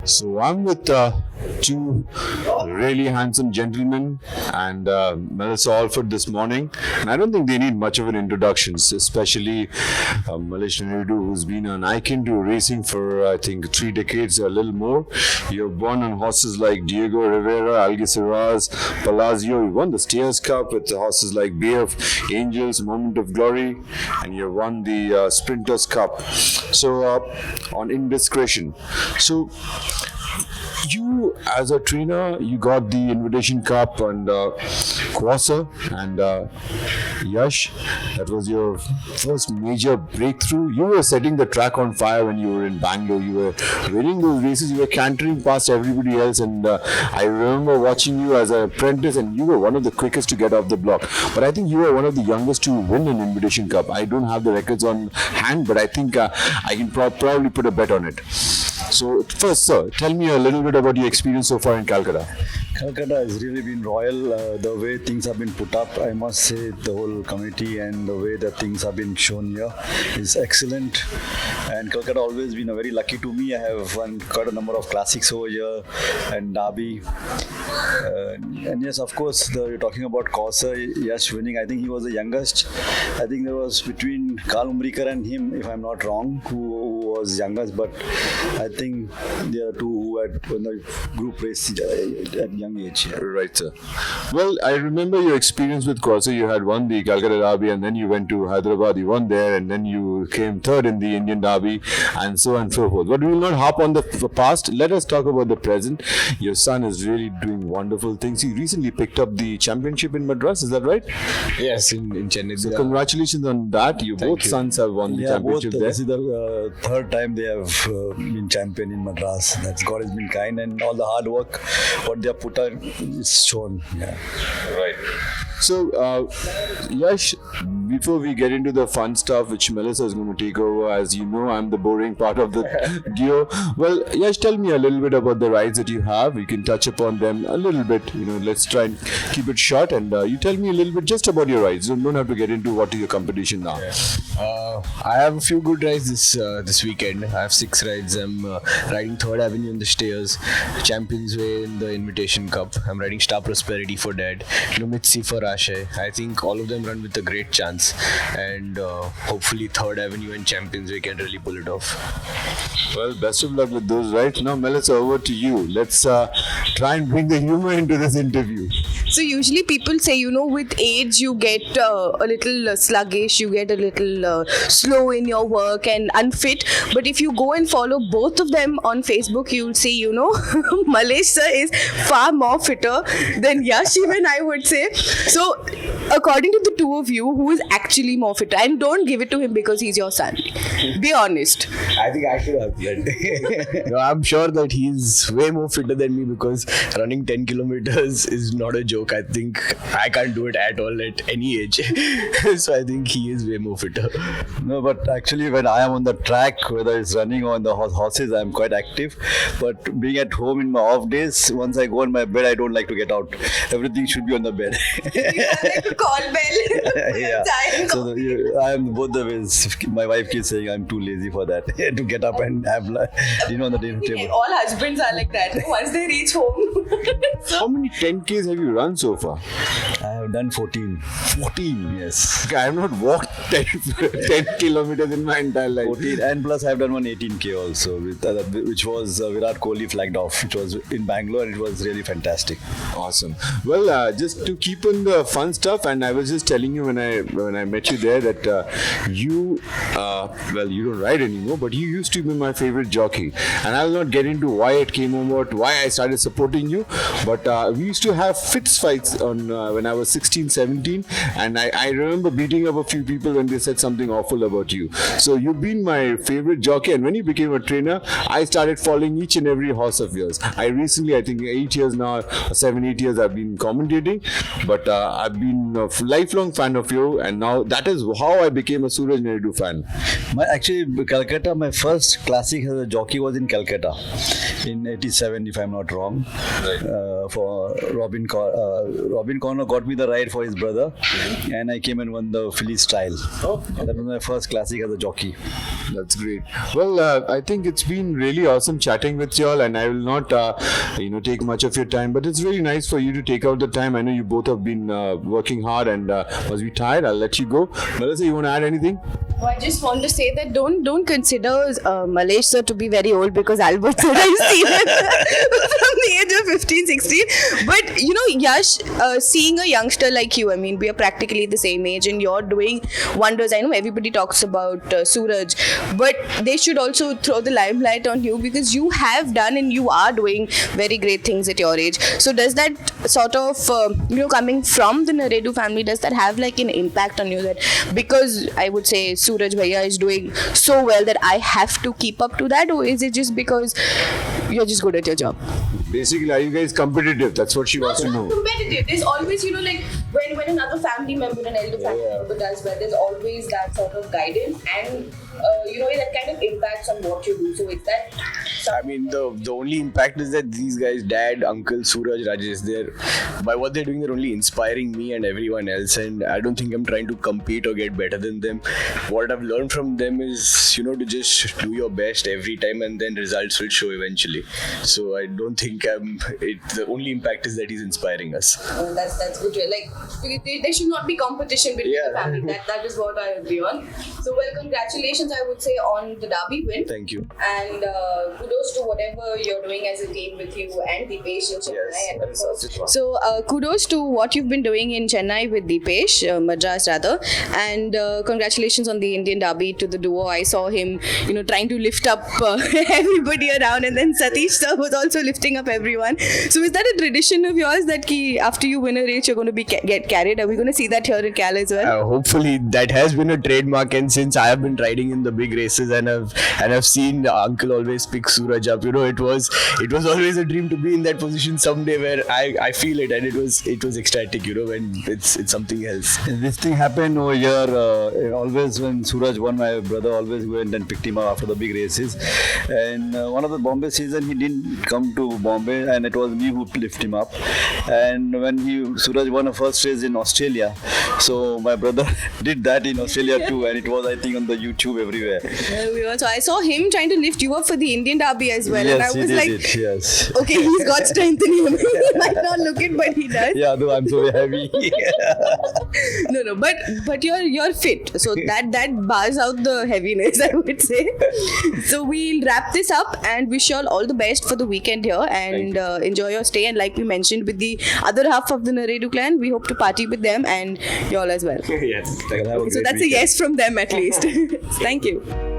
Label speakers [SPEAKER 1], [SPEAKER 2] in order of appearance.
[SPEAKER 1] So I'm with two really handsome gentlemen and Melissa Alford this morning. And I don't think they need much of an introduction, especially Malish Naidu, who's been an icon to racing for, I think, 3 decades, a little more. You've won on horses like Diego Rivera, Algeciras, Palazzo. You won the Steers Cup with horses like BF, Angels, Moment of Glory, and you won the Sprinters Cup. So, on indiscretion. So, you as a trainer, you got the Invitation Cup and Kwasa and Yash. That was your first major breakthrough. You were setting the track on fire when you were in Bangalore. You were winning those races. You were cantering past everybody else. And I remember watching you as an apprentice, and you were one of the quickest to get off the block. But I think you were one of the youngest to win an Invitation Cup. I don't have the records on hand, but I think I can probably put a bet on it. So first, sir, tell me a little bit about your experience so far in Calcutta.
[SPEAKER 2] Calcutta has really been royal. The way things have been put up, I must say, the whole committee and the way that things have been shown here is excellent. And Calcutta always been a very lucky to me. I have won quite a number of classics over here and Derby. And yes, of course, you're talking about Kausa, Yash winning. I think he was the youngest. I think there was between Karl Umbricker and him, if I'm not wrong, who was youngest. But I think there are two who had won the group race at young age. Yeah.
[SPEAKER 1] Right, sir. Well, I remember your experience with Kausa. You had won the Calcutta Derby, and then you went to Hyderabad. You won there, and then you came third in the Indian Derby, and so on and so forth. But we will not hop on the past. Let us talk about the present. Your son is really doing wonderful things. He recently picked up the championship in Madras. Is that right?
[SPEAKER 3] Yes, in Chennai.
[SPEAKER 1] So congratulations on that. Both sons have won the championship there.
[SPEAKER 2] This is the third time they have been champion in Madras. That's God has been kind, and all the hard work what they have put on is shown. Yeah.
[SPEAKER 1] Right. So, Yash, before we get into the fun stuff, which Melissa is going to take over, as you know, I'm the boring part of the duo. Well, Yash, tell me a little bit about the rides that you have. You can touch upon them a little bit. Let's try and keep it short. And you tell me a little bit just about your rides. You don't have to get into what is your competition now.
[SPEAKER 3] I have a few good rides this weekend. I have 6 rides. I'm riding 3rd Avenue in the Stairs, Champions Way in the Invitation Cup. I'm riding Star Prosperity for Dad, Lumitsi for Ashay. I think all of them run with a great chance, and hopefully 3rd Avenue and Champions Way can really pull it off.
[SPEAKER 1] Well, best of luck with those rides. Now, Melissa, over to you. Let's try and bring the humor into this interview.
[SPEAKER 4] So usually people say, with age you get a little sluggish, you get a little slow in your work and unfit. But if you go and follow both of them on Facebook, you'll see, Malish sir is far more fitter than Yash, even I would say. So according to the two of you, who is actually more fitter? And don't give it to him because he's your son. Be honest.
[SPEAKER 3] I think I should have blood. No, I'm sure that he's way more fitter than me because running 10 kilometers is not a joke. I think I can't do it at all at any age. So I think he is way more fitter.
[SPEAKER 2] No, but actually when I am on the track, whether it's running or on the horses, I'm quite active. But being at home in my off days, once I go on my bed, I don't like to get out. Everything should be on the bed.
[SPEAKER 4] Call bell.
[SPEAKER 2] Yeah. So I am both the ways. My wife keeps saying I'm too lazy for that to get up and have dinner on the dinner table.
[SPEAKER 4] All husbands are like that once they reach home.
[SPEAKER 1] How many 10Ks have you run so far?
[SPEAKER 2] I have done 14.
[SPEAKER 1] 14?
[SPEAKER 2] Yes.
[SPEAKER 1] Okay, I have not walked 10 kilometers in my entire life.
[SPEAKER 2] 14, and plus I have done one 18K also, which was Virat Kohli flagged off, which was in Bangalore, and it was really fantastic.
[SPEAKER 1] Awesome. Well, just to keep on the fun stuff, and I was just telling you when I met you there that you don't ride anymore, but you used to be my favorite jockey. And I will not get into why it came about, why I started supporting you, but we used to have fist fights on when I was 16, 17, and I remember beating up a few people when they said something awful about you. So you've been my favorite jockey, and when you became a trainer, I started following each and every horse of yours. I think 8 years now, 7, 8 years I've been commentating, but I've been a lifelong fan of you, and now that is how I became a Suraj Naidu fan.
[SPEAKER 2] Actually, Calcutta, my first classic as a jockey was in Calcutta in '87, if I'm not wrong. For Robin Connor got me the ride for his brother, and I came and won the Phillies trial. That was my first classic as a jockey.
[SPEAKER 1] That's great. Well, I think it's been really awesome chatting with y'all, and I will not, take much of your time. But it's really nice for you to take out the time. I know you both have been working hard and must be tired. I'll let you go. Melissa, you want to add anything?
[SPEAKER 4] Oh, I just want to say that don't consider Malesh sir to be very old, because Albert sir I've seen him from the age of 15, 16. But Yash, seeing a youngster like you, I mean, we are practically the same age and you're doing wonders. I know everybody talks about Suraj, but they should also throw the limelight on you, because you have done and you are doing very great things at your age. So does that sort of, coming from the Naredu family, does that have like an impact on you, that because I would say Suraj Bhaiya is doing so well that I have to keep up to that, or is it just because you're just good at your job?
[SPEAKER 1] Basically, are you guys competitive? That's what she wants to know.
[SPEAKER 4] Competitive. There's always, like when another family member, an elder family member does well, there's always that sort of guidance, and that kind of impacts on what you do. So it's that.
[SPEAKER 3] I mean, the only impact is that these guys, Dad, Uncle, Suraj, Rajesh, by what they're doing, they're only inspiring me and everyone else. And I don't think I'm trying to compete or get better than them. What I've learned from them is, to just do your best every time, and then results will show eventually. So I don't think the only impact is that he's inspiring us.
[SPEAKER 4] That's good. Like, there should not be competition between the family. That is what I agree on. So, well, congratulations, I would say, on the Derby win.
[SPEAKER 3] Thank you.
[SPEAKER 4] And kudos to whatever you're doing as a team with you and Deepesh in Chennai. So, kudos to what you've been doing in Chennai with Deepesh, Madras rather. And congratulations on the Indian Derby to the duo. I saw him, trying to lift up everybody around, and then Satish sir was also lifting up everyone. So, is that a tradition of yours that after you win a race, you're going to be get carried? Are we going to see that here in Cal as well?
[SPEAKER 3] Hopefully, that has been a trademark, and since I have been riding in the big races and I've seen Uncle always pick Suraj up, it was always a dream to be in that position someday where I feel it, and it was ecstatic, when it's something else.
[SPEAKER 2] This thing happened over here. Always when Suraj won, my brother always went and picked him up after the big races. And one of the Bombay season, he didn't come to Bombay, and it was me who lifted him up. And when Suraj won a first race in Australia, so my brother did that in Australia too, and it was, I think, on the YouTube everywhere.
[SPEAKER 4] So I saw him trying to lift you up for the Indian Derby as well,
[SPEAKER 2] Yes,
[SPEAKER 4] and I was
[SPEAKER 2] he
[SPEAKER 4] like,
[SPEAKER 2] did it, yes.
[SPEAKER 4] okay, he's got strength in him. He might not look it, but he does.
[SPEAKER 2] Yeah, though I'm so heavy.
[SPEAKER 4] No, but you're fit, so that bars out the heaviness, I would say. So we'll wrap this up and wish you all the best for the weekend here, and enjoy your stay. And like we mentioned, with the other half of the Naredu clan, we hope to party with them and you all as well.
[SPEAKER 3] Yes.
[SPEAKER 4] So that's a yes from them at least. Thank you.